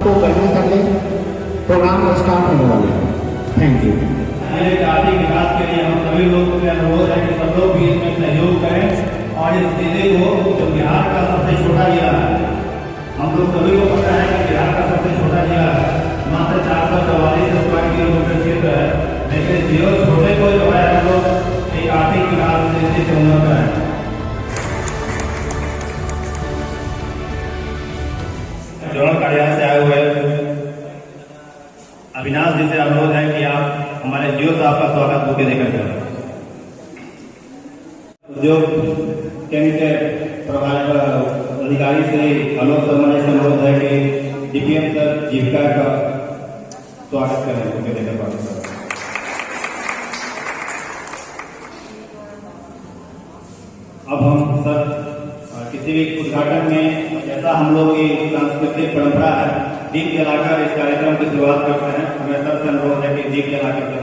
को करने कर ले प्रोग्राम स्टार्ट होने वाले हैं। Thank you. आर्थिक विकास के लिए हम सभी लोगों से अनुरोध है कि सब लोग भी इसमें सहयोग करें और इस जिले को, जो बिहार का सबसे छोटा जिला है, हम लोग सभी को पता है कि बिहार का सबसे छोटा जिला है, मात्र 444 स्क्वायर किलोमीटर क्षेत्र है, लेकिन जिले छोटे को जो है हम लोग एक आर्थिक विकास दृष्टि से उन्नत करें। जोनल कार्यालय से आए हुए अविनाश जी से अनुरोध है कि आप हमारे जियो साहब का स्वागत बुके देकर करें। उद्योग केंद्र के प्रभारी अधिकारी से आलोक शर्मा जी से अनुरोध है कि डीपीएम सर जीविका का स्वागत करें बुके देकर। अब हम सर किसी भी उद्घाटन में, जैसा हम लोग की सांस्कृतिक परंपरा है, दीप जलाकर इस कार्यक्रम की शुरुआत करते हैं। हमें सबसे अनुरोध है कि दीप जलाकर करें।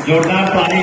जोरदार ताली।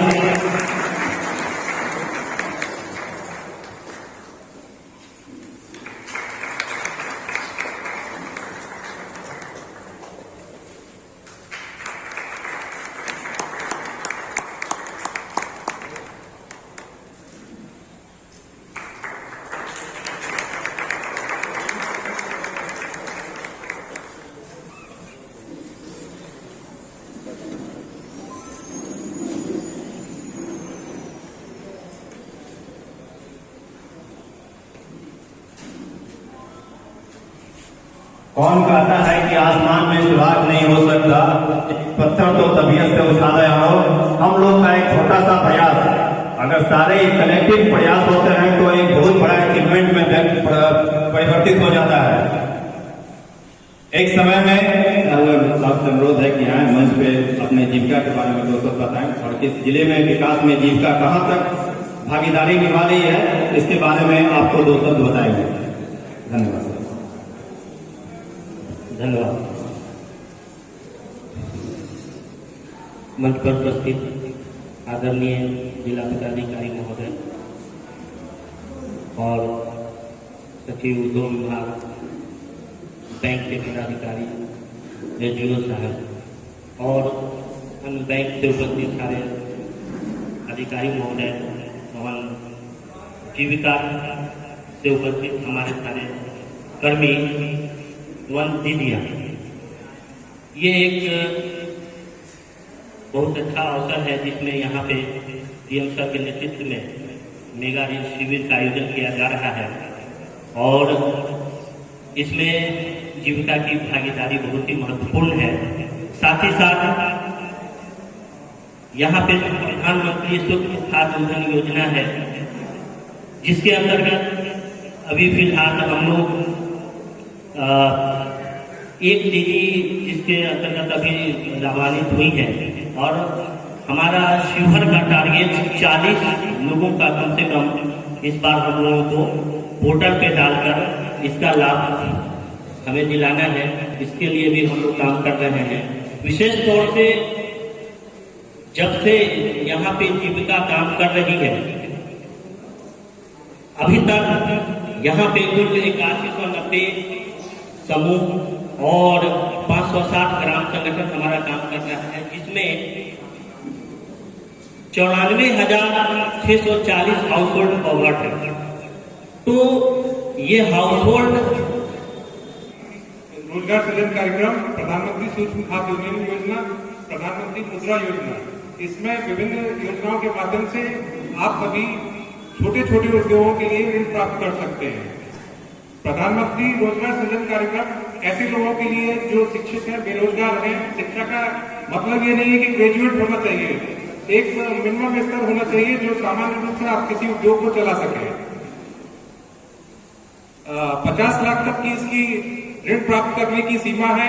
कौन कहता है कि आसमान में सुराग नहीं हो सकता, पत्थर तो तबीयत से उछाला हो। हम लोग का एक छोटा सा प्रयास, अगर सारे कलेक्टिव प्रयास होते हैं तो एक बहुत बड़ा अचीवमेंट में परिवर्तित हो जाता है। एक समय में आपसे अनुरोध है कि आए मंच पे अपने जीविका के बारे में दोस्तों बताएं और किस जिले में विकास में जीविका कहाँ तक भागीदारी निभा रही है, इसके बारे में आपको दो शब्द बताएंगे। धन्यवाद। धन्यवाद। मंच पर उपस्थित आदरणीय जिला पदाधिकारी महोदय और सचिव उद्योग विभाग, बैंक के पदाधिकारी एसडीओ साहब और अन्य बैंक से उपस्थित सारे अधिकारी महोदय एवं जीविका से उपस्थित हमारे सारे कर्मी दीदियाँ, ये एक बहुत अच्छा अवसर है जिसमें यहाँ पे डीएम सर के नेतृत्व में मेगा शिविर का आयोजन किया जा रहा है और इसमें जीविका की भागीदारी बहुत ही महत्वपूर्ण है। साथ ही साथ यहाँ पे प्रधानमंत्री सुरक्षित खाद्य ईंधन योजना है, जिसके अंतर्गत अभी फिलहाल हम लोग एक दीदी जिसके अंतर्गत अभी लाभान्वित हुई है और हमारा शिवहर का टारगेट 40 लोगों का कम से कम इस बार हम लोगों को पोर्टल पे डालकर इसका लाभ हमें दिलाना है। इसके लिए भी हम लोग काम कर रहे हैं। विशेष तौर से जब से यहाँ पे जीविका काम कर रही है, अभी तक यहाँ पे कुल 8190 समूह और 560 ग्राम संगठन हमारा काम कर रहा है, जिसमें 94,640 हाउस होल्ड कवर्ड है। तो ये हाउस होल्ड रोजगार सृजन कार्यक्रम, प्रधानमंत्री सूक्ष्म खाद्य उद्यम योजना, प्रधानमंत्री मुद्रा योजना, इसमें विभिन्न योजनाओं के माध्यम से आप सभी छोटे छोटे उद्योगों के लिए ऋण प्राप्त कर सकते हैं। प्रधानमंत्री रोजगार सृजन कार्यक्रम ऐसे लोगों के लिए जो शिक्षित हैं, बेरोजगार हैं। शिक्षा का मतलब ये नहीं है कि ग्रेजुएट होना चाहिए, एक मिनिमम स्तर होना चाहिए जो सामान्य रूप से आप किसी उद्योग को चला सके। 50 लाख तक की इसकी ऋण प्राप्त करने की सीमा है।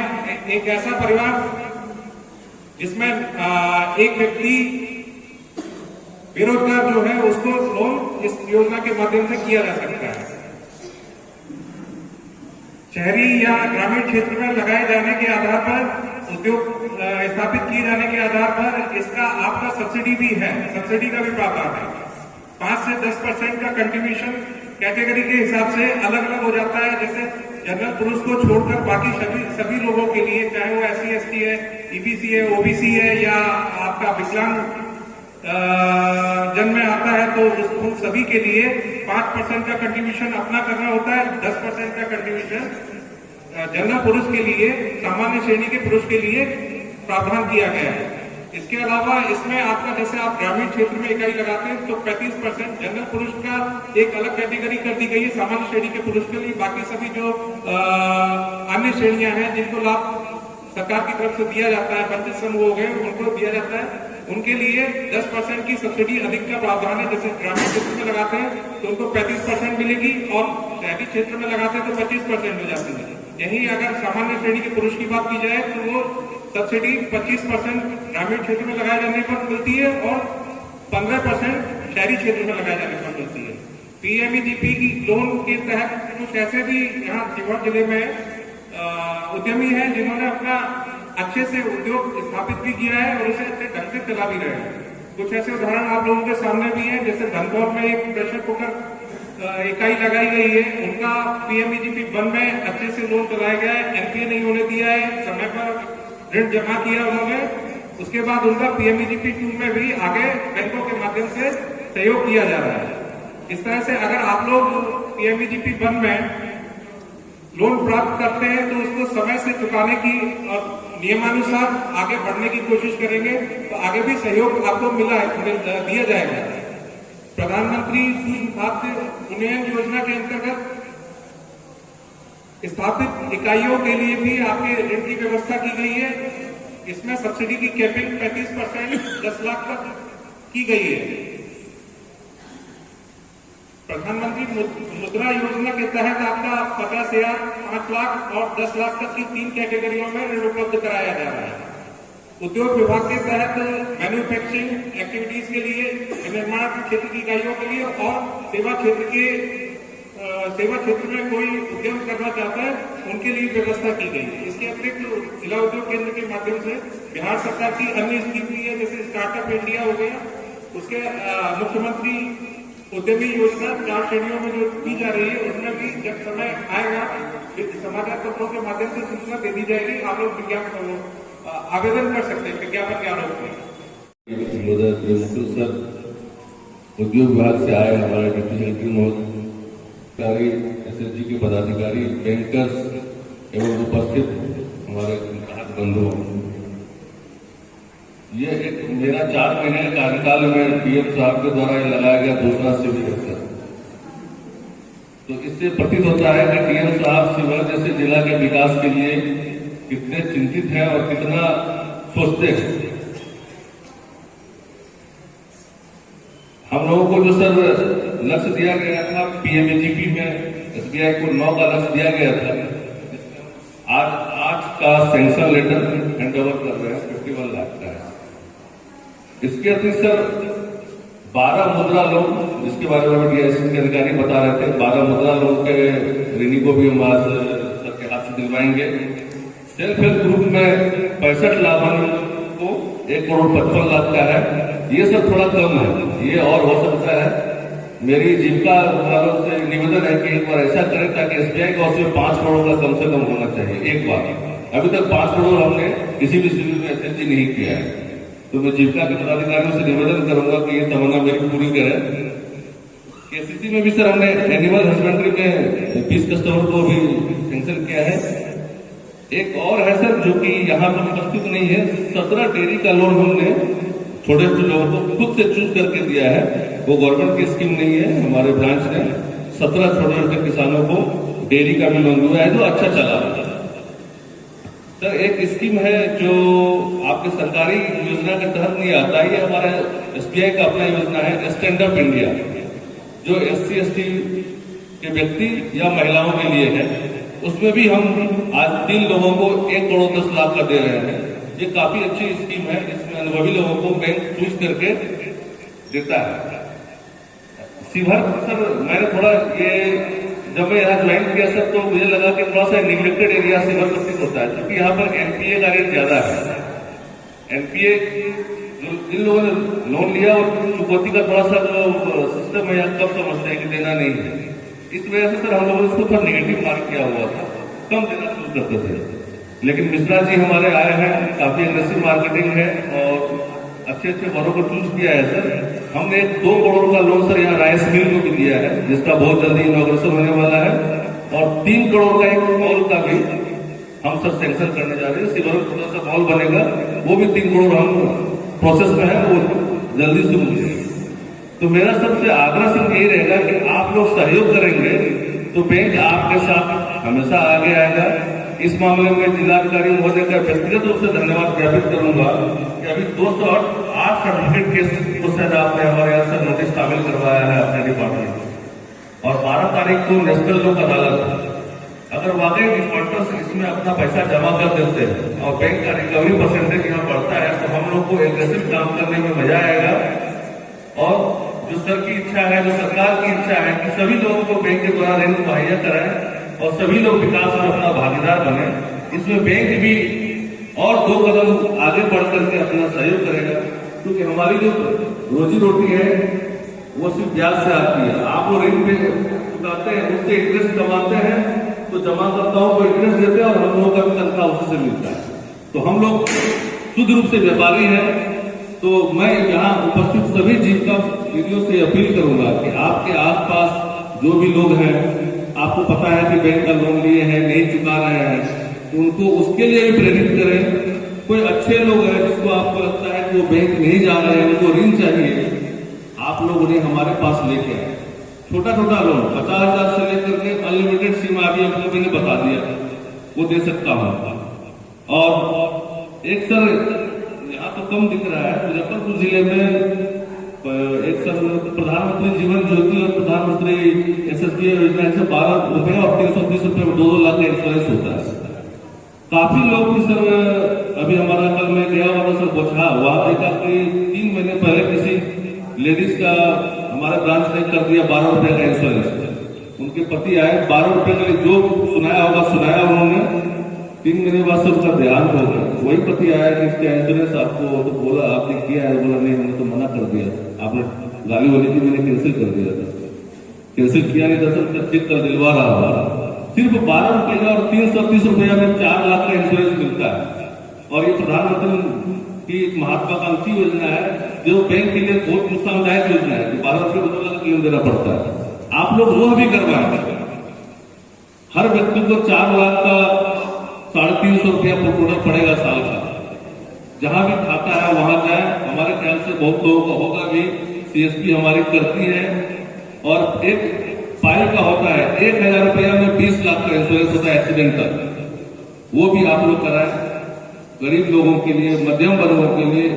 एक ऐसा परिवार जिसमें एक व्यक्ति बेरोजगार जो है उसको लोन इस योजना के माध्यम से किया जा सकता है। शहरी या ग्रामीण क्षेत्र में लगाए जाने के आधार पर, उद्योग स्थापित किए जाने के आधार पर इसका आपका सब्सिडी भी है, सब्सिडी का भी प्रावधान है। 5 से 10% का कंट्रीब्यूशन कैटेगरी के हिसाब से अलग अलग हो जाता है। जैसे जनरल पुरुष को छोड़कर बाकी सभी लोगों के लिए, चाहे वो SC ST है, EBC है, OBC है या आपका विकलांग जन में आता है, तो उन सभी के लिए 5% का कंट्रीब्यूशन अपना करना होता है। 10% का कंट्रीब्यूशन जनरल पुरुष के लिए, सामान्य श्रेणी के पुरुष के लिए प्रावधान किया गया है। इसके अलावा इसमें आपका, जैसे आप ग्रामीण क्षेत्र में इकाई लगाते हैं तो 35% जनरल पुरुष का एक अलग कैटेगरी कर दी गई है सामान्य श्रेणी के पुरुष के लिए। बाकी सभी जो अन्य श्रेणियां हैं जिनको लाभ सरकार की तरफ से दिया जाता है, वंचित समूह हो गए, उनको दिया जाता है, उनके लिए 10% की सब्सिडी अधिक का प्रावधान है। जैसे ग्रामीण क्षेत्र में लगाते हैं तो उनको 35% मिलेगी और शहरी क्षेत्र में लगाते हैं तो 25% हो जाती है। यही अगर सामान्य श्रेणी के पुरुष की बात की जाए तो वो सब्सिडी 25% ग्रामीण क्षेत्र में लगाए जाने पर मिलती है और 15% शहरी क्षेत्र में लगाए जाने पर मिलती है। PMEGP की लोन के तहत कुछ ऐसे भी यहाँ सीहोर जिले में उद्यमी हैं जिन्होंने अपना अच्छे से उद्योग स्थापित भी किया है और उसे अच्छे ढंग से चला भी रहे हैं। कुछ ऐसे उदाहरण आप लोगों के सामने भी हैं। जैसे धनौर में एक प्रेशर कुकर इकाई लगाई गई है, उनका PMEGP 1 में अच्छे से लोन चलाया गया है, NPA नहीं होने दिया है, समय पर ऋण जमा किया उन्होंने। उसके बाद उनका PMEGP 2 में भी आगे बैंकों के माध्यम से सहयोग किया जा रहा है। इस तरह से अगर आप लोग PMEGP 1 में लोन प्राप्त करते हैं तो उसको समय से चुकाने की और नियमानुसार आगे बढ़ने की कोशिश करेंगे तो आगे भी सहयोग आपको दिया जाएगा। प्रधानमंत्री सूक्ष्म खाद्य उन्नयन योजना के अंतर्गत स्थापित इकाइयों के लिए भी आपके ऋण की व्यवस्था की गई है। इसमें सब्सिडी की कैपिंग 35% 10 लाख तक की गई है। प्रधानमंत्री मुद्रा योजना के तहत आपका 50,000, 5 लाख और 10 लाख तक की 3 कैटेगरियों में ऋण उपलब्ध कराया जा रहा है। उद्योग विभाग के तहत मैन्युफैक्चरिंग एक्टिविटीज के लिए, निर्माण क्षेत्र की इकाइयों के लिए और सेवा क्षेत्र में कोई उद्यम करना चाहता है उनके लिए व्यवस्था की गई है। इसके अतिरिक्त जिला उद्योग केंद्र के माध्यम से बिहार सरकार की अन्य स्कीम भी है, जैसे स्टार्टअप इंडिया हो गया, उसके मुख्यमंत्री उद्यमी योजना 4 श्रेणियों में जो की जा रही है उसमें भी जब समय आएगा समाचार पत्रों के माध्यम से सूचना दे दी जाएगी। आप लोग विज्ञापन आवेदन कर सकते हैं विज्ञापन के आरोप में। सर उद्योग विभाग से आए हमारे डिप्टी सेक्रेटरी महोदय, SSG के पदाधिकारी, बैंकर्स एवं उपस्थित हमारे बंधुओं, ये एक मेरा 4 महीने के कार्यकाल में PM साहब के द्वारा ये लगाया गया दूसरा शिविर है। तो इससे प्रतीत होता है कि DM साहब शिवहर जैसे जिला के विकास के लिए कितने चिंतित हैं और कितना सोचते हैं। हम लोगों को जो सर लक्ष्य दिया गया था PMEGP में, SBI को 9 का लक्ष्य दिया गया था, आज का सैंक्शन लेटर हैंड ओवर कर रहे हैं 51 लाख का है। इसके अतिरिक्त सर 12 मुद्रा लोन, जिसके बारे में DIC के अधिकारी बता रहे थे, 12 मुद्रा लोन के ऋणी को भी हम आज सर के हाथ से दिलवाएंगे। सेल्फ हेल्प ग्रुप में 65 लाभान्वितों को 1,55,00,000 का है। ये सब थोड़ा कम है, ये और हो सकता है। मेरी जीविका वालों से निवेदन है कि एक बार ऐसा करें ताकि SBI का उसमें 5 करोड़ का कम से कम होना चाहिए एक बार। अभी तक 5 करोड़ हमने किसी भी शिविर में SSG नहीं किया है, तो मैं जीविका के पदाधिकारियों से निवेदन करूंगा कि ये तमन्ना मेरी पूरी करें। KCC में भी सर हमने एनिमल हस्बेंड्री में 20 कस्टमर को भी सैंक्शन किया है। एक और है सर जो कि यहाँ पर उपस्थित नहीं है, 17 डेयरी का लोन हमने छोटे छोटे लोगों को खुद से चूज करके दिया है। वो गवर्नमेंट की स्कीम नहीं है, हमारे ब्रांच ने 17 छोटे छोटे किसानों को डेयरी का भी लोन दिया है जो अच्छा चला। सर एक स्कीम है जो आपके सरकारी योजना के तहत नहीं आता है, ये हमारे SBI का अपना योजना है स्टैंड अप इंडिया, जो SC ST के व्यक्ति या महिलाओं के लिए है। उसमें भी हम आज 3 लोगों को 1,10,00,000 का दे रहे हैं। ये काफी अच्छी स्कीम है। इसमें अनुभवी लोगों को बैंक चूज करके देता है। शिवहर सर मैंने थोड़ा ये जब मैं यहाँ ज्वाइन किया सर तो मुझे लगा कि थोड़ा सा निगलेक्टेड एरिया शिवहर प्रतीत होता है, क्योंकि यहाँ पर एनपीए का रेट ज्यादा है। एनपीए जिन लोगों ने लोन लिया और चुकौती का थोड़ा सा जो सिस्टम है यहाँ कम समझते हैं कि देना नहीं है, इस वजह से सर हम लोगों ने इसको थोड़ा निगेटिव मार्क किया हुआ था, कम देना शुरू करते थे। लेकिन मिश्रा जी हमारे आए हैं, काफी एग्रेसिव मार्केटिंग है और अच्छे अच्छे बड़ों को चूज किया है सर। हमने 2 करोड़ का लोन सर यहाँ राइस मिल को भी दिया है, जिसका बहुत जल्दी इनॉग्रेशन होने वाला है, और 3 करोड़ का एक मॉल का भी हम सर सैंक्शन करने जा रहे हैं। शिवहर में छोटा सा मॉल बनेगा, वो भी 3 करोड़ हम प्रोसेस में है, वो जल्दी से मिलेगा। तो मेरा सबसे आग्रह सिर्फ यही रहेगा कि आप लोग सहयोग करेंगे तो बैंक आपके साथ हमेशा आगे आएगा। इस मामले में जिलाधिकारी महोदय का व्यक्तिगत रूप से धन्यवाद ज्ञापित करूंगा कि अभी 208 सर्टिफिकेट केस को शायद आपने हमारे यहाँ से नोटिस शामिल करवाया है अपने डिपार्टमेंट में, और 12 तारीख को नेशनल लोक अदालत है। अगर वाकई डिफॉल्टर्स इसमें अपना पैसा जमा कर देते हैं और बैंक का रिकवरी परसेंटेज यहाँ बढ़ता है तो हम लोग को एग्रेसिव काम करने में मजा आएगा। और जो सर की इच्छा है, जो सरकार की इच्छा है कि सभी लोगों को बैंक के द्वारा ऋण मुहैया कराएं और सभी लोग विकास में अपना भागीदार बने, इसमें बैंक भी और 2 कदम आगे बढ़ करके अपना सहयोग करेगा। क्योंकि हमारी जो रोजी रोटी है वो सिर्फ ब्याज से आती है। आप वो ऋण पे चुकाते हैं, उससे इंटरेस्ट कमाते हैं, तो जमाकर्ताओं को इंटरेस्ट देते हैं और हम लोगों का भी तनख्वाह उसी से मिलता है। तो हम लोग शुद्ध रूप से व्यापारी हैं। तो मैं यहाँ उपस्थित सभी जीविका दीदियों से अपील करूंगा कि आपके आसपास जो भी लोग हैं, आपको पता है कि बैंक का लोन लिए हैं, नहीं चुका रहे हैं, तो उनको उसके लिए भी प्रेरित करें। कोई अच्छे लोग हैं जिसको आपको लगता है कि वो बैंक नहीं जा रहे हैं, उनको ऋण चाहिए, आप लोग उन्हें हमारे पास लेके आए। छोटा छोटा लोन 50,000 से लेकर के अनलिमिटेड सीमा भी आपको मैंने बता दिया, वो दे सकता हूँ। और एक सर यहाँ तो कम दिख रहा है, मुजफ्फरपुर जिले में एक सर प्रधानमंत्री जीवन ज्योति और प्रधानमंत्री SSBI योजना से 12 रुपए और 330 रुपए में 2-2 लाख का इंश्योरेंस होता है। काफी लोग सर अभी हमारा कल में गया वाला सर बोझा वहां देखा कि 3 महीने पहले किसी लेडीज का हमारे ब्रांच ने कर दिया 12 रुपए का इंश्योरेंस। उनके पति आए 12 रुपए के लिए जो सुनाया होगा सुनाया उन्होंने, 3 महीने बाद से उसका ध्यान हो गया। वही पति आया कि इसका इंश्योरेंस आपको, तो बोला आपने किया है, बोला नहीं हमने तो मना कर दिया, आपने गाली वाली थी, मैंने कैंसिल कर दिया था। कैंसिल किया नहीं था सर, चेक कर दिलवा रहा था। सिर्फ 12 रुपए और 330 रुपया में 4 लाख का इंश्योरेंस मिलता है। और ये प्रधानमंत्री की एक महत्वाकांक्षी योजना है जो बैंक के लिए बहुत नुकसानदायक योजना है। 12 रुपये 2 लाख क्यों देना पड़ता है? आप लोग वो भी करवाएं। हर व्यक्ति को 4 लाख का 350 रुपया प्रोडक्ट पड़ेगा साल का। जहां भी खाता है वहां जाए, हमारे ख्याल से बहुत लोगों का होगा भी, CSP हमारी करती है। और एक फाइल का होता है 1,000 रुपया में 20 लाख का इंश्योरेंस होता है एक्सीडेंटल, वो भी आप लोग कराएं। गरीब लोगों के लिए, मध्यम वर्गों के लिए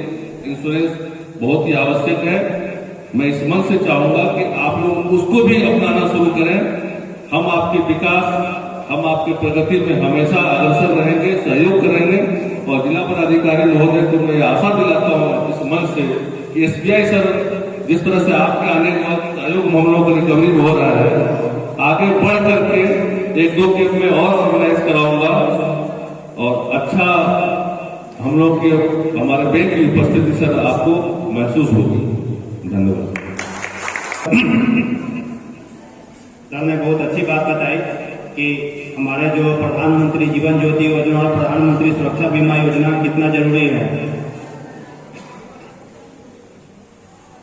इंश्योरेंस बहुत ही आवश्यक है। मैं इस मन से चाहूंगा कि आप लोग उसको भी अपनाना शुरू करें। हम आपके विकास, हम आपके प्रगति में हमेशा अग्रसर रहेंगे, सहयोग करेंगे। और जिला पदाधिकारी महोदय को मैं आशा दिलाता हूँ इस मन से कि SBI सर जिस तरह से आपके आने के बाद सहयोग मामलों का रिकवरी हो रहा है, आगे बढ़ करके 1-2 केस में और ऑर्गेनाइज कराऊंगा और अच्छा हम लोग के हमारे बैंक की उपस्थिति सर आपको महसूस होगी। धन्यवाद। सर ने बहुत अच्छी बात बताई कि हमारे जो प्रधानमंत्री जीवन ज्योति योजना और प्रधानमंत्री सुरक्षा बीमा योजना कितना जरूरी है।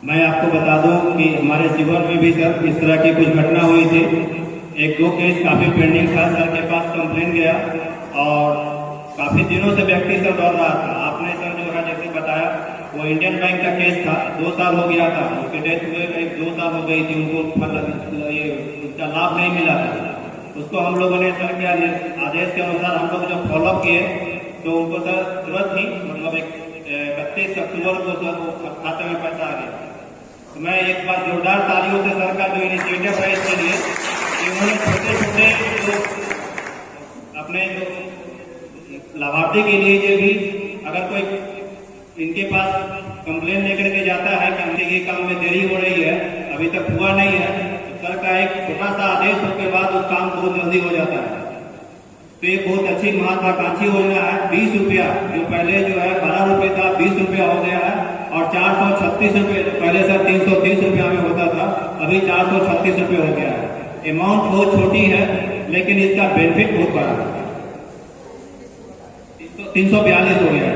मैं आपको बता दूं कि हमारे शिवहर में भी सर इस तरह की कुछ घटना हुई थी। 1-2 केस काफी पेंडिंग था, सर के पास कंप्लेन गया और काफी दिनों से व्यक्ति सर दौड़ रहा था। आपने सर जो है जैसे बताया वो इंडियन बैंक का केस था, 2 साल हो गया था, उसकी डेथ हुए 1-2 साल हो गई थी, उनको ये उसका लाभ नहीं मिला था। उसको हम लोगों ने सर के आदेश के अनुसार हम लोग जब फॉलोअप किए तो उनको सर तुरंत ही मतलब 31 अक्टूबर को सर वो खाते में पैसा आ गया। तो मैं एक बार जोरदार तालियों से सर का जो इनिशिएटिव है इसके लिए कि उन्होंने छोटे छोटे जो अपने जो लाभार्थी के लिए भी अगर कोई इनके पास कंप्लेन लेकर के जाता है कि हमसे ये काम में देरी हो रही है, अभी तक हुआ नहीं है, तो सर का एक छोटा सा आदेश होने के बाद उस काम बहुत जल्दी हो जाता है। तो ये बहुत अच्छी महत्वाकांक्षी योजना है। 20 रुपया जो पहले जो है 12 रुपये था, 20 रुपया हो गया है, और 436 रुपये पहले सर 330 रुपया में होता था, अभी 436 रुपये हो गया है। अमाउंट बहुत छोटी है लेकिन इसका बेनिफिट बहुत बड़ा है। 342 हो गया है।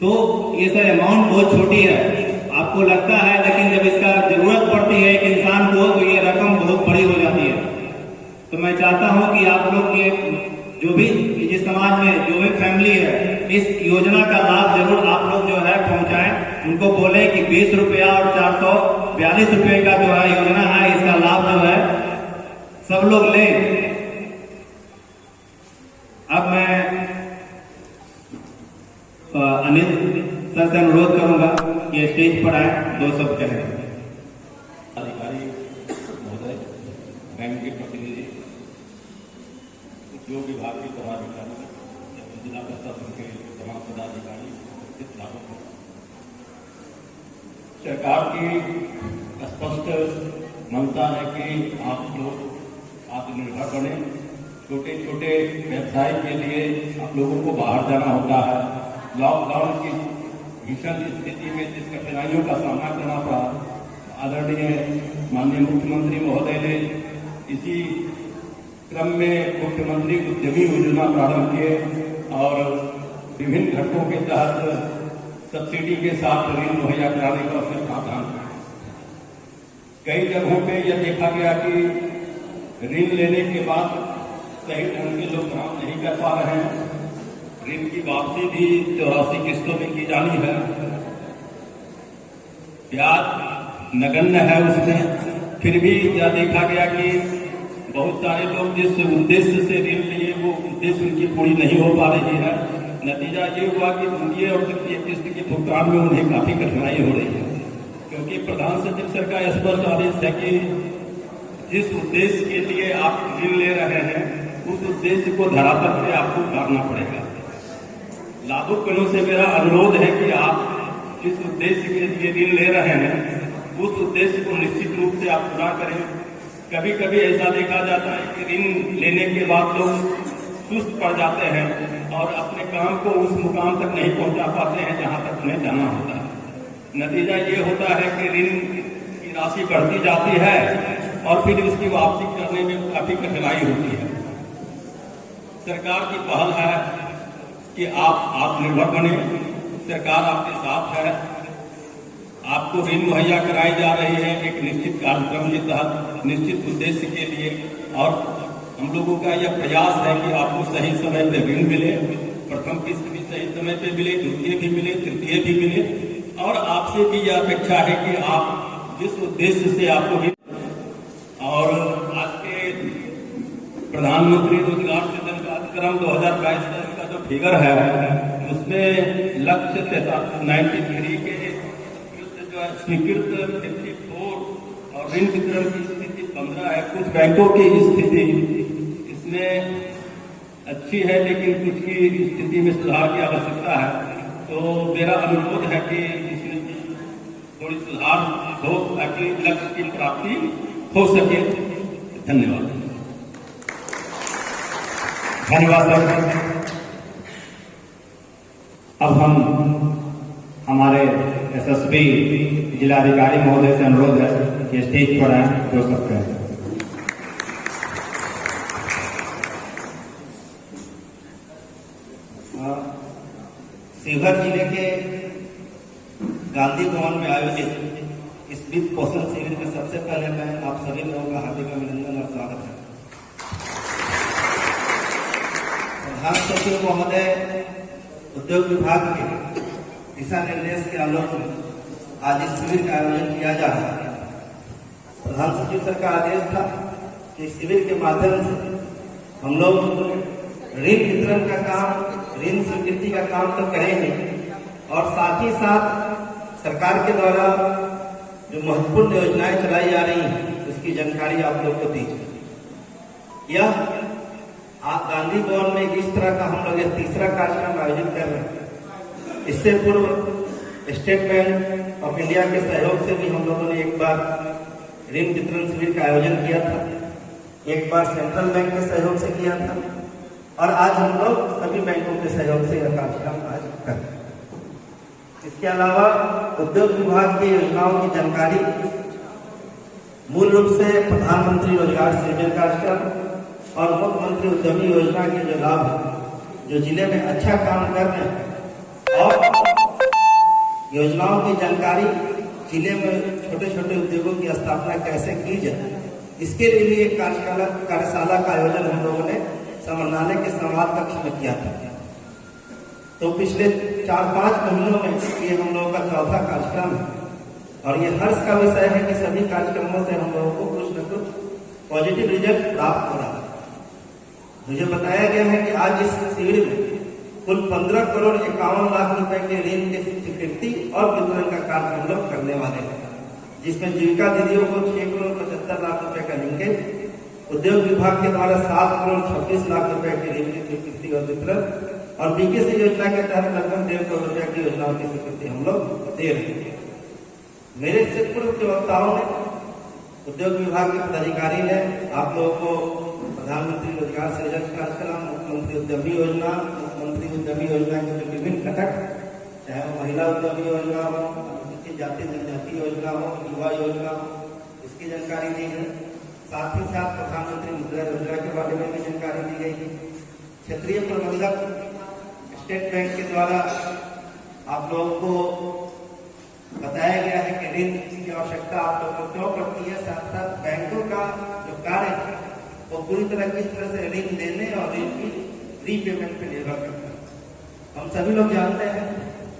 तो ये सर अमाउंट बहुत छोटी है, आपको लगता है, लेकिन जब इसका जरूरत पड़ती है एक इंसान को तो ये रकम बहुत बड़ी हो जाती है। तो मैं चाहता हूं कि आप लोग ये जो भी जिस समाज में जो भी फैमिली है, इस योजना का लाभ जरूर आप लोग जो है पहुंचाएं। उनको बोले कि 20 रुपया और 442 रुपये का जो है योजना है, इसका लाभ जो है सब लोग लें। अब मैं अनिल सर से अनुरोध करूंगा कि स्टेज पर आए, 2 शब्द कहें। अधिकारी महोदय, बैंक के प्रतिनिधि, उद्योग विभाग के पदाधिकारी, जिला प्रशासन के तमाम पदाधिकारी, सरकार की स्पष्ट मनता है कि आप लोग आत्मनिर्भर बने। छोटे छोटे व्यवसाय के लिए आप लोगों को बाहर जाना होता है। लॉकडाउन की भीषण स्थिति में जिस कठिनाइयों का सामना करना पड़ा, आदरणीय माननीय मुख्यमंत्री महोदय ने इसी क्रम में मुख्यमंत्री उद्यमी योजना प्रारंभ किए और विभिन्न घटकों के तहत सब्सिडी के साथ ऋण मुहैया कराने का उसने प्रावधान किया। कई जगहों पे यह देखा गया कि ऋण लेने के बाद सही ढंग के लोग काम नहीं कर पा रहे हैं। ऋण की वापसी भी 84 किस्तों में की जानी है। ब्याज नगण्य है उसमें, फिर भी यह देखा गया कि बहुत सारे लोग जिस उद्देश्य से ऋण लिए वो उद्देश्य उनकी पूरी नहीं हो पा रही है। नतीजा ये हुआ कि द्वितीय और तृतीय किस्त के भुगतान में उन्हें काफी कठिनाई हो रही है, क्योंकि प्रधान सचिव सर का स्पष्ट आदेश है कि जिस उद्देश्य के लिए आप ऋण ले रहे हैं उस उद्देश्य को धरातल पे आपको उतारना पड़ेगा। लाभुकों से मेरा अनुरोध है कि आप जिस उद्देश्य के लिए ऋण ले रहे हैं उस उद्देश्य को निश्चित रूप से आप पूरा करें। कभी कभी ऐसा देखा जाता है कि ऋण लेने के बाद लोग सुस्त पड़ जाते हैं और अपने काम को उस मुकाम तक नहीं पहुंचा पाते हैं जहां तक उन्हें जाना होता है। नतीजा ये होता है कि ऋण की राशि बढ़ती जाती है और फिर उसकी वापसी करने में काफी कठिनाई होती है। सरकार की पहल है कि आप आत्मनिर्भर बने, सरकार आपके साथ है, आपको ऋण मुहैया कराई जा रही है एक निश्चित कार्यक्रम के तहत, निश्चित उद्देश्य के लिए। और हम लोगों का यह प्रयास है कि आपको सही समय पे ऋण मिले, प्रथम किस्त भी सही समय पे मिले, द्वितीय भी मिले, तृतीय भी मिले। और आपसे भी यह अपेक्षा है कि आप जिस उद्देश्य से आपको ऋण, और आज के प्रधानमंत्री रोजगार सृजन कार्यक्रम 2022 का जो फिगर है उसमें लक्ष्य 93 के जो स्वीकृत 54 और ऋण वितरण की स्थिति 15 है। कुछ बैंकों की स्थिति इसमें अच्छी है लेकिन कुछ की स्थिति में सुधार की आवश्यकता है। तो मेरा अनुरोध है कि इसमें थोड़ी सुधार हो ताकि लक्ष्य की प्राप्ति हो सके। धन्यवाद। धन्यवाद सर। अब हम हमारे एसएसपी जिलाधिकारी महोदय से अनुरोध है कि स्टेज पर आए, 2 शब्द कहें। शिवहर जिले के गांधी भवन में आयोजित इस वित्त पोषण शिविर में सबसे पहले मैं आप सभी लोगों का हार्दिक अभिनंदन और स्वागत है। प्रधान सचिव महोदय उद्योग विभाग के दिशा निर्देश के आलोक में आज इस शिविर का आयोजन किया जा रहा है। प्रधान सचिव सर का आदेश था कि शिविर के माध्यम से हम लोग ऋण वितरण का काम, ऋण स्वीकृति का काम तो करेंगे और साथ ही साथ सरकार के द्वारा जो महत्वपूर्ण योजनाएं चलाई जा रही हैं उसकी जानकारी आप लोग को दीजिए। यह गांधी भवन में इस तरह का हम लोग तीसरा कार्यक्रम आयोजित कर रहे हैं। इससे पूर्व स्टेट बैंक ऑफ इंडिया के सहयोग से भी हम लोगों ने एक बार ऋण वितरण शिविर का आयोजन किया था, एक बार सेंट्रल बैंक के सहयोग से किया था और आज हम लोग सभी बैंकों के सहयोग से यह कार्यक्रम आज कर रहे हैं। इसके अलावा उद्योग विभाग की योजनाओं की जानकारी मूल रूप से प्रधानमंत्री रोजगार सृजन कार्यक्रम और मुख्यमंत्री उद्यमी योजना के जो लाभ है, जो जिले में अच्छा काम कर रहे हैं और योजनाओं की जानकारी जिले में छोटे छोटे उद्योगों की स्थापना कैसे की जाए, इसके लिए भी एक कार्यशाला का आयोजन हम लोगों ने समन्वय के संवाद कक्ष में किया था। तो पिछले 4-5 महीनों में ये हम लोगों का चौथा कार्यक्रम है और ये हर्ष का विषय है कि सभी कार्यक्रमों से हम लोगों को कुछ न कुछ पॉजिटिव रिजल्ट प्राप्त हो रहा है। मुझे बताया गया है कि आज इस शिविर में कुल 15 करोड़ 51 लाख रुपए के ऋण की स्वीकृति और वितरण का कार्य हम लोग करने वाले हैं, जिसमें जीविका दीदियों को 6 करोड़ 75 लाख रुपए का लिंकेज, उद्योग विभाग के द्वारा 7 करोड़ 26 लाख रुपए की ऋण की स्वीकृति और वितरण और बीकेसी योजना के तहत लगभग 1.5 करोड़ रुपए की योजनाओं की स्वीकृति हम लोग दे रहे हैं। मेरे से पूर्व के वक्ताओं ने, उद्योग विभाग के पदाधिकारी ने आप लोगों को प्रधानमंत्री रोजगार सृजन कार्यक्रम, मुख्यमंत्री उद्यमी योजना, मुख्यमंत्री उद्यमी योजना के जो विभिन्न घटक, चाहे वो महिला उद्यमी योजना हो, अनुसूचित जाति जनजाति योजना हो, युवा योजना हो, इसकी जानकारी दी है। साथ ही साथ प्रधानमंत्री मुद्रा योजना के बारे में भी जानकारी दी गई है। क्षेत्रीय प्रबंधक स्टेट बैंक के द्वारा आप लोगों को बताया गया है कि ऋण की आवश्यकता आप लोगों को क्यों पड़ती है, साथ साथ बैंकों का जो कार्य है वो पूरी तरह किस तरह से ऋण देने और ऋण की रीपेमेंट पे निर्भर करता है। हम सभी लोग जानते हैं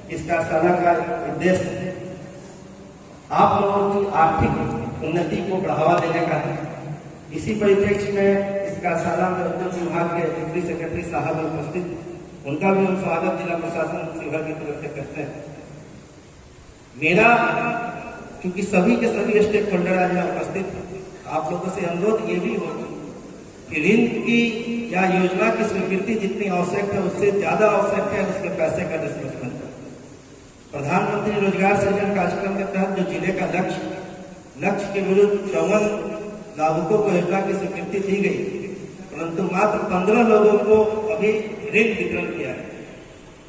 इस कार्यशाला का उद्देश्य आप लोगों की आर्थिक उन्नति को बढ़ावा देने का है। इसी परिप्रेक्ष्य में इस कार्यशाला में उद्योग विभाग के डिप्टी सेक्रेटरी साहब उपस्थित, उनका भी हम स्वागत जिला प्रशासन शिवहर की तरफ से करते हैं। मेरा क्योंकि सभी के सभी स्टेक होल्डर आज यहाँ उपस्थित, आप लोगों से अनुरोध ये भी होगा कि ऋण की या योजना की स्वीकृति जितनी आवश्यक है उससे ज्यादा आवश्यक है उसके पैसे का डिस्बर्समेंट। प्रधानमंत्री रोजगार सृजन कार्यक्रम के तहत जो जिले का लक्ष्य के विरुद्ध 54 लाभुकों को योजना की स्वीकृति दी गई, परंतु मात्र 15 लोगों को अभी ऋण वितरण किया है।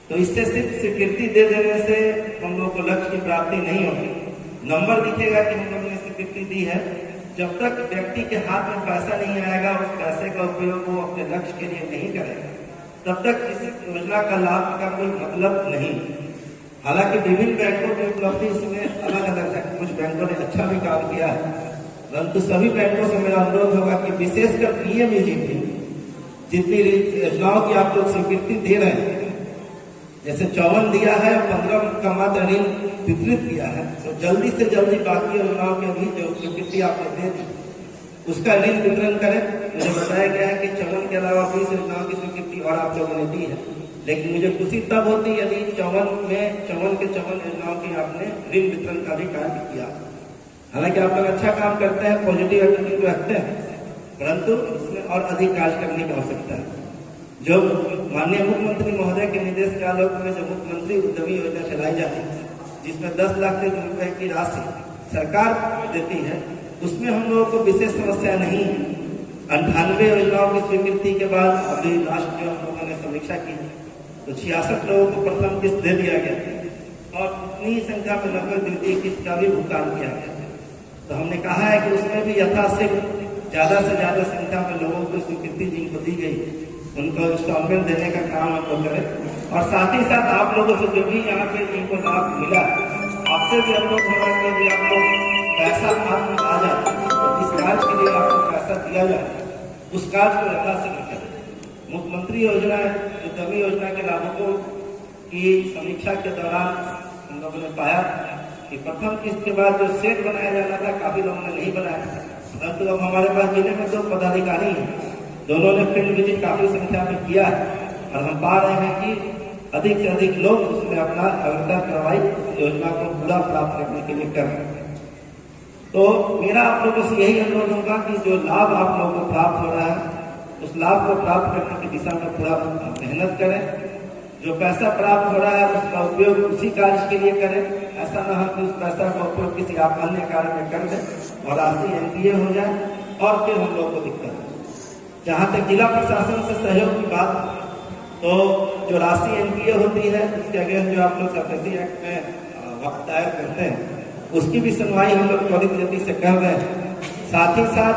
तो इससे सिर्फ स्वीकृति दे देने से हम लोग को लक्ष्य की प्राप्ति नहीं होगी। नंबर दिखेगा कि हम लोगों ने स्वीकृति दी है, जब तक व्यक्ति के हाथ में पैसा नहीं आएगा, उस पैसे का उपयोग वो अपने लक्ष्य के लिए नहीं करेगा, तब तक इस योजना का लाभ का कोई मतलब नहीं। हालांकि विभिन्न बैंकों की उपलब्धि इसमें अलग अलग है, कुछ बैंकों ने अच्छा भी काम किया है, परंतु सभी बैंकों से मेरा अनुरोध होगा कि विशेषकर पीएमईजीपी जितनी योजनाओं की आप लोग स्वीकृति दे रहे हैं, जैसे 54 दिया है, 15 का मात्र ऋण वितरित किया है, तो जल्दी से जल्दी बाकी योजनाओं के भी जो स्वीकृति आपने दे दी उसका ऋण वितरण करें। मुझे बताया गया है कि 54 के अलावा 20 योजनाओं की स्वीकृति और आप लोगों ने दी है, लेकिन मुझे खुशी तब होती यदि 54 के 54 योजनाओं की आपने ऋण वितरण का भी कार्य किया। हालांकि आप लोग अच्छा काम करते हैं, पॉजिटिव एटीट्यूड रखते हैं, परंतु इसमें और अधिक कार्य करने की आवश्यकता है। जो माननीय मुख्यमंत्री महोदय के निर्देश के आलोक में जो मुख्यमंत्री उद्यमी योजना चलाई जाती है, जिसमें 10 लाख रुपए की राशि सरकार देती है, उसमें हम लोगों को विशेष समस्या नहीं है। 98 योजनाओं की स्वीकृति के बाद अभी लास्ट जो हम लोगों ने समीक्षा की तो 66 लोगों को प्रथम किस्त दे दिया गया और उतनी संख्या में लगभग द्वितीय किस्त का भी भुगतान किया गया। तो हमने कहा है कि उसमें भी यथाशीघ्र ज्यादा से ज्यादा संख्या में लोगों को स्वीकृति जिनको दी गई उनको इंस्टॉलमेंट देने का काम हम लोग करें। और साथ ही साथ आप लोगों से जो भी यहाँ पे जिनको लाभ मिला, आपसे भी हम लोग होगा कि आप लोग पैसा हाथ में आ जाए तो इस कार्य के लिए आपको पैसा दिया जाए, उस कार्य को यथाशीघ्र करें। मुख्यमंत्री योजना, उद्यमी योजना के लाभुकों की समीक्षा के दौरान हम लोगों ने पाया कि प्रथम किस्त के बाद जो सेट बनाया जाना था काफी लोगों ने नहीं बनाया, परंतु अब हमारे पास जिले में 2 पदाधिकारी हैं, दोनों ने फील्ड विजिट काफी संख्या में किया है और हम पा रहे हैं कि अधिक से अधिक लोग उसमें अपना अग्रता कार्रवाई योजना को पूरा प्राप्त करने के लिए कर रहे हैं। तो मेरा आप लोगों से यही अनुरोध होगा कि जो लाभ आप लोगों को प्राप्त हो रहा है उस लाभ को प्राप्त करने की दिशा में पूरा मेहनत करें। जो पैसा प्राप्त हो रहा है उसका उपयोग उसी कार्य के लिए करें। ऐसा न हो कि उस पैसा का उपयोग किसी आप अन्य कार्य में कर दें और राशि एनपीए हो जाए और फिर हम लोग को दिक्कत हो। जहाँ तक जिला प्रशासन से सहयोग की बात, तो जो राशि एनपीए होती है उसके अगेंस्ट जो आप लोग सरफेसी एक्ट में वक्त दायर करते हैं उसकी भी सुनवाई हम लोग त्वरित गति से कर रहे हैं। साथ ही साथ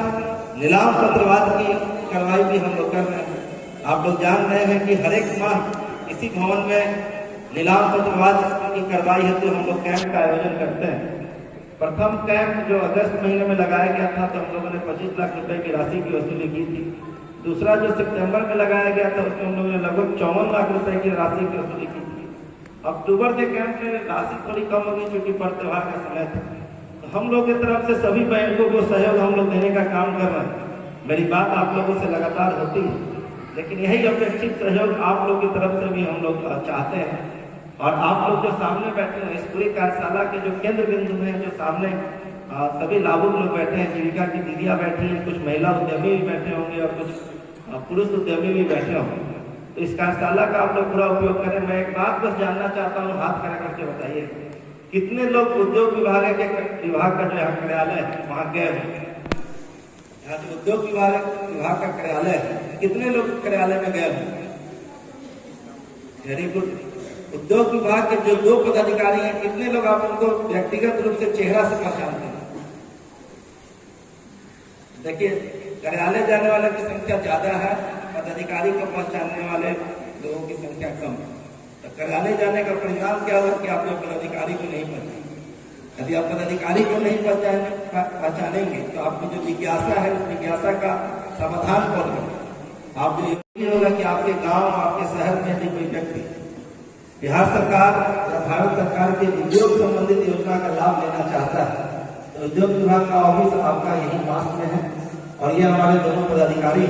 नीलाम पत्रवाद की कार्रवाई भी हम लोग कर रहे हैं। आप लोग जान रहे हैं कि हर एक माह इसी भवन में नीलाम पत्रवाद की कार्रवाई हेतु हम लोग कैंप का आयोजन करते हैं। प्रथम कैंप जो अगस्त महीने में लगाया गया था तो हम लोगों ने 25 लाख रुपए की राशि की वसूली की थी। दूसरा जो सितंबर में लगाया गया था उसमें हम लोगों ने लगभग 54 लाख रुपए की राशि की वसूली की थी। अक्टूबर के कैंप में राशि थोड़ी कम होगी क्योंकि पर्व त्योहार का समय था। तो हम लोग की तरफ से सभी बैंकों को सहयोग हम लोग देने का काम कर रहे हैं। मेरी बात आप लोगों से लगातार होती है, लेकिन यही अपेक्षित सहयोग आप लोग की तरफ से भी हम लोग चाहते हैं। और आप लोग जो सामने बैठे हैं इस पूरी कार्यशाला के जो केंद्र बिंदु हैं, जो सामने सभी लाभुक लोग बैठे हैं, जीविका की दीदियां बैठी हैं, कुछ महिला उद्यमी भी बैठे होंगे और कुछ पुरुष उद्यमी भी बैठे होंगे। तो इस कार्यशाला का आप लोग पूरा उपयोग करें। मैं एक बात बस जानना चाहता हूँ, हाथ खड़ा करके बताइए, कितने लोग उद्योग विभाग का जो यहाँ कार्यालय है वहाँ गए हैं? यहाँ जो उद्योग विभाग का कार्यालय है, कितने लोग कार्यालय में गए हैं? Very good. उद्योग विभाग के जो 2 पदाधिकारी हैं, कितने लोग आप उनको व्यक्तिगत रूप से चेहरा से पहचानते हैं? देखिए, कार्यालय जाने वाले की संख्या ज्यादा है, पदाधिकारी को पहचानने वाले लोगों की संख्या कम है। तो कार्यालय जाने का परिणाम क्या होगा कि आप लोग पदाधिकारी को नहीं पहचानेंगे। यदि आप पदाधिकारी को नहीं पहचानेंगे तो आपकी जो जिज्ञासा है उस जिज्ञासा का समाधान कौन करेगा? आप जो ये होगा कि आपके गांव, आपके शहर में यदि कोई व्यक्ति बिहार सरकार या भारत सरकार के उद्योग संबंधित योजना का लाभ लेना चाहता है तो उद्योग विभाग का ऑफिस आपका यही पास में है और ये हमारे दोनों पदाधिकारी